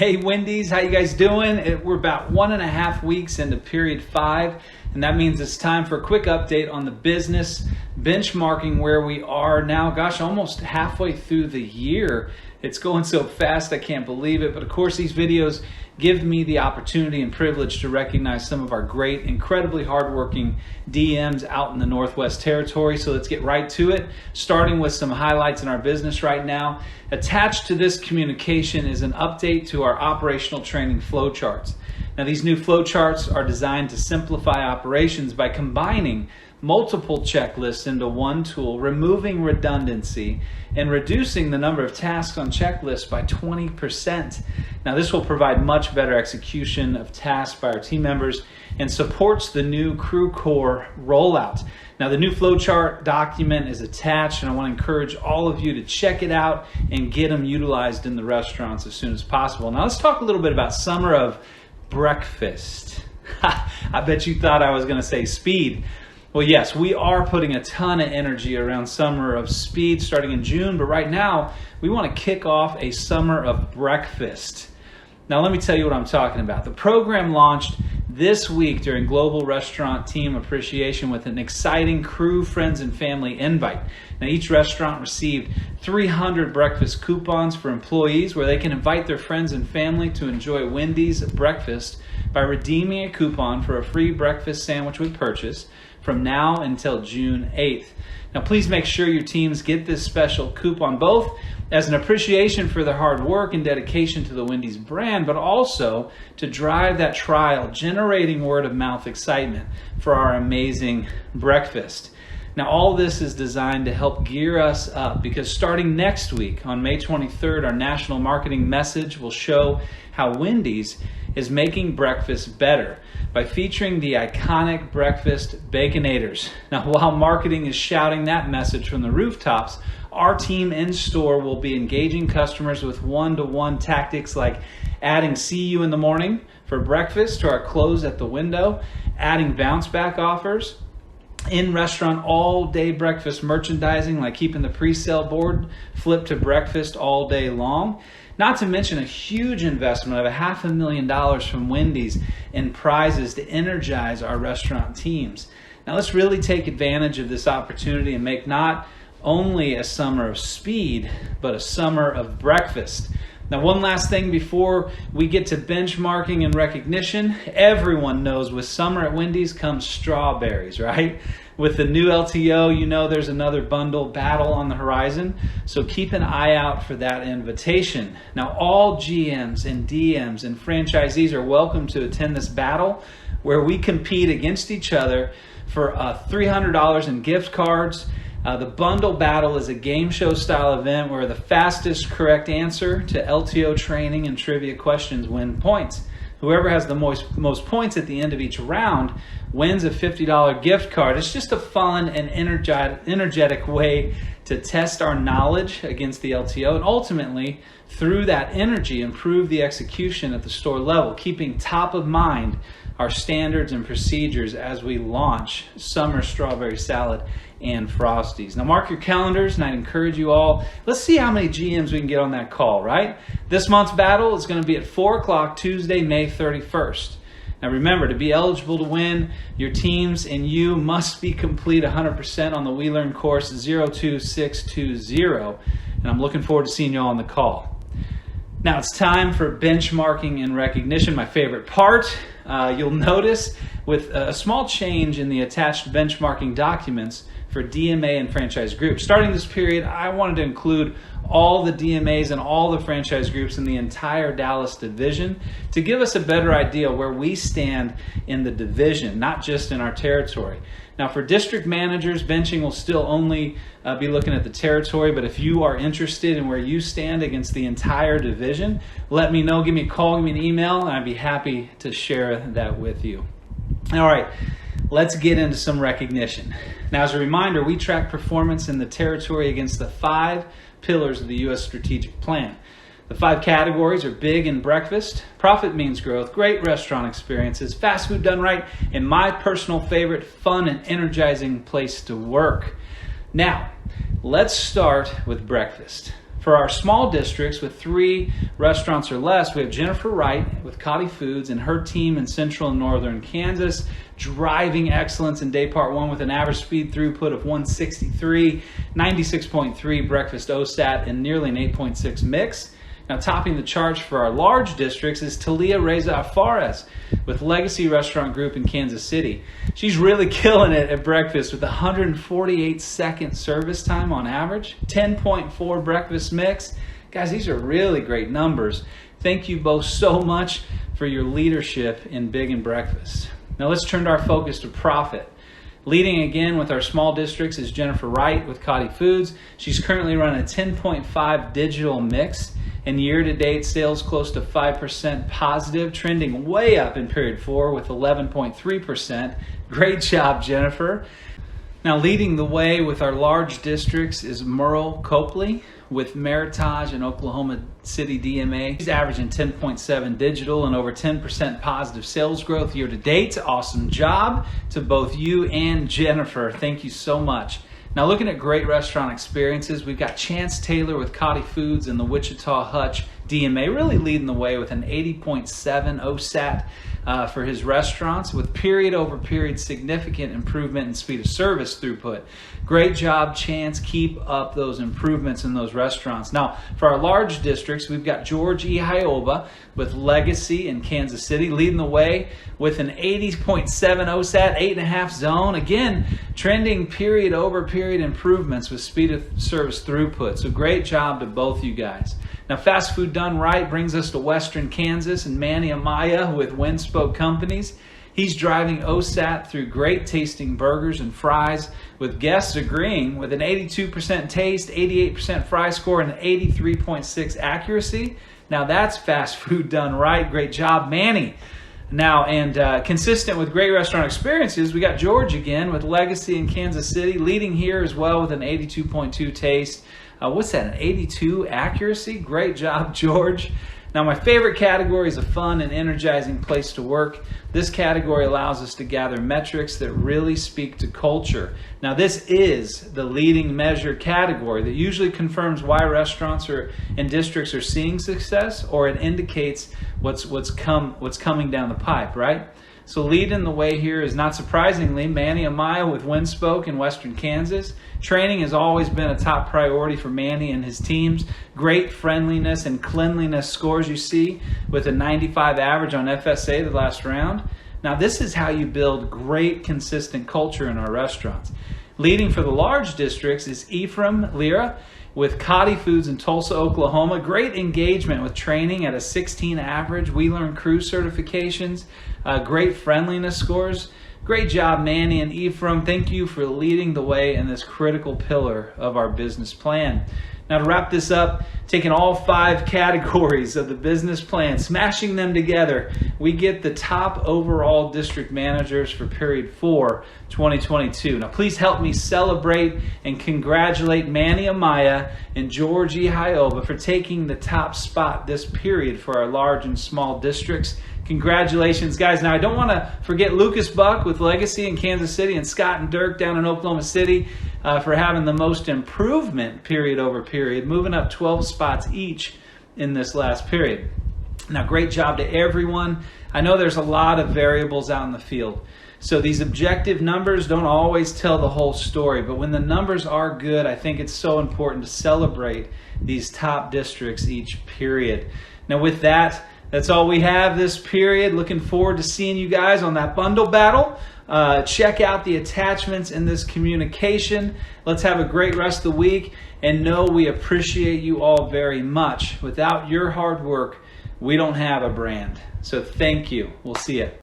Hey Wendy's, how you guys doing? We're about 1.5 weeks into period 5, and that means it's time for a quick update on the business, benchmarking where we are now. Gosh, almost halfway through the year. It's going so fast, I can't believe it. But of course, these videos give me the opportunity and privilege to recognize some of our great, incredibly hardworking DMs out in the Northwest Territory. So let's get right to it, starting with some highlights in our business right now. Attached to this communication is an update to our operational training flowcharts. Now, these new flowcharts are designed to simplify operations by combining multiple checklists into one tool, removing redundancy, and reducing the number of tasks on checklists by 20%. Now, this will provide much better execution of tasks by our team members and supports the new Crew Core rollout. Now, the new flowchart document is attached, and I want to encourage all of you to check it out and get them utilized in the restaurants as soon as possible. Now, let's talk a little bit about summer of breakfast. I bet you thought I was going to say speed. Well, yes, we are putting a ton of energy around summer of speed starting in June, but right now we want to kick off a summer of breakfast. Now, let me tell you what I'm talking about. The program launched this week during Global Restaurant Team Appreciation with an exciting crew, friends, and family invite. Now, each restaurant received 300 breakfast coupons for employees where they can invite their friends and family to enjoy Wendy's breakfast by redeeming a coupon for a free breakfast sandwich with purchase from now until June 8th. Now, please make sure your teams get this special coupon both as an appreciation for their hard work and dedication to the Wendy's brand, but also to drive that trial, generating word of mouth excitement for our amazing breakfast. Now, all this is designed to help gear us up because starting next week on May 23rd, our national marketing message will show how Wendy's is making breakfast better by featuring the iconic breakfast Baconators. Now, while marketing is shouting that message from the rooftops, our team in store will be engaging customers with one-to-one tactics like adding "see you in the morning" for breakfast to our close at the window, adding bounce back offers, in-restaurant all-day breakfast merchandising like keeping the pre-sale board flipped to breakfast all day long. Not to mention a huge investment of $500,000 from Wendy's in prizes to energize our restaurant teams. Now, let's really take advantage of this opportunity and make not only a summer of speed, but a summer of breakfast. Now, one last thing before we get to benchmarking and recognition. Everyone knows with summer at Wendy's comes strawberries, right? With the new LTO, you know there's another bundle battle on the horizon, so keep an eye out for that invitation. Now, all GMs and DMs and franchisees are welcome to attend this battle where we compete against each other for $300 in gift cards. The bundle battle is a game show style event where the fastest correct answer to LTO training and trivia questions win points. Whoever has the most points at the end of each round wins a $50 gift card. It's just a fun and energetic way to test our knowledge against the LTO and ultimately, through that energy, improve the execution at the store level, keeping top of mind our standards and procedures as we launch summer strawberry salad and Frosties. Now, mark your calendars, and I'd encourage you all, let's see how many GMs we can get on that call, right? This month's battle is going to be at 4 o'clock Tuesday, May 31st. Now, remember, to be eligible to win, your teams and you must be complete 100% on the We Learn course 02620, and I'm looking forward to seeing you all on the call. Now it's time for benchmarking and recognition, my favorite part. You'll notice with a small change in the attached benchmarking documents for DMA and franchise groups. Starting this period, I wanted to include all the DMAs and all the franchise groups in the entire Dallas division to give us a better idea where we stand in the division, not just in our territory. Now, for district managers, benching will still only be looking at the territory, but if you are interested in where you stand against the entire division, let me know, give me a call, give me an email, and I'd be happy to share that with you. All right, let's get into some recognition. Now, as a reminder, we track performance in the territory against the 5 pillars of the U.S. strategic plan. The 5 categories are big and breakfast, profit means growth, great restaurant experiences, fast food done right, and my personal favorite, fun and energizing place to work. Now, let's start with breakfast. For our small districts with 3 restaurants or less, we have Jennifer Wright with Cotty Foods and her team in central and northern Kansas, driving excellence in day part 1 with an average speed throughput of 163, 96.3 breakfast OSAT, and nearly an 8.6 mix. Now, topping the charts for our large districts is Talia Reza Afares with Legacy Restaurant Group in Kansas City. She's really killing it at breakfast with 148-second service time on average, 10.4 breakfast mix. Guys, these are really great numbers. Thank you both so much for your leadership in Big and Breakfast. Now let's turn our focus to profit. Leading again with our small districts is Jennifer Wright with Cotty Foods. She's currently running a 10.5 digital mix, and year-to-date sales close to 5% positive, trending way up in period 4 with 11.3%. Great job, Jennifer. Now leading the way with our large districts is Merle Copley with Meritage and Oklahoma City DMA. She's averaging 10.7 digital and over 10% positive sales growth year-to-date. Awesome job to both you and Jennifer. Thank you so much. Now looking at great restaurant experiences, we've got Chance Taylor with Cotty Foods and the Wichita Hutch DMA really leading the way with an 80.7 OSAT for his restaurants with period over period significant improvement in speed of service throughput. Great job, Chance. Keep up those improvements in those restaurants. Now, for our large districts, we've got George E. Hyoba with Legacy in Kansas City leading the way with an 80.7 OSAT, 8.5 zone. Again, trending period over period improvements with speed of service throughput. So great job to both you guys. Now, Fast Food Done Right brings us to Western Kansas and Manny Amaya with Windspoke Companies. He's driving OSAT through great tasting burgers and fries, with guests agreeing with an 82% taste, 88% fry score, and 83.6 accuracy. Now that's Fast Food Done Right. Great job, Manny. Now, and consistent with great restaurant experiences, we got George again with Legacy in Kansas City, leading here as well with an 82.2 taste. What's that, an 82 accuracy? Great job, George. Now, my favorite category is a fun and energizing place to work. This category allows us to gather metrics that really speak to culture. Now, this is the leading measure category that usually confirms why restaurants and districts are seeing success, or it indicates what's coming down the pipe, right? So leading the way here is, not surprisingly, Manny Amaya with Windspoke in Western Kansas. Training has always been a top priority for Manny and his teams. Great friendliness and cleanliness scores you see with a 95 average on FSA the last round. Now this is how you build great consistent culture in our restaurants. Leading for the large districts is Ephraim Lira with Cotty Foods in Tulsa, Oklahoma. Great engagement with training at a 16 average. We learn crew certifications, great friendliness scores. Great job, Manny and Ephraim. Thank you for leading the way in this critical pillar of our business plan. Now, to wrap this up, taking all 5 categories of the business plan, smashing them together, we get the top overall district managers for period 4, 2022. Now, please help me celebrate and congratulate Manny Amaya and George E. Hyoba for taking the top spot this period for our large and small districts. Congratulations, guys. Now, I don't want to forget Lucas Buck with Legacy in Kansas City and Scott and Dirk down in Oklahoma City for having the most improvement period over period, moving up 12 spots each in this last period. Now, great job to everyone. I know there's a lot of variables out in the field, so these objective numbers don't always tell the whole story, but when the numbers are good, I think it's so important to celebrate these top districts each period. Now, with that, that's all we have this period. Looking forward to seeing you guys on that bundle battle. Check out the attachments in this communication. Let's have a great rest of the week, and know we appreciate you all very much. Without your hard work, we don't have a brand. So thank you. We'll see you.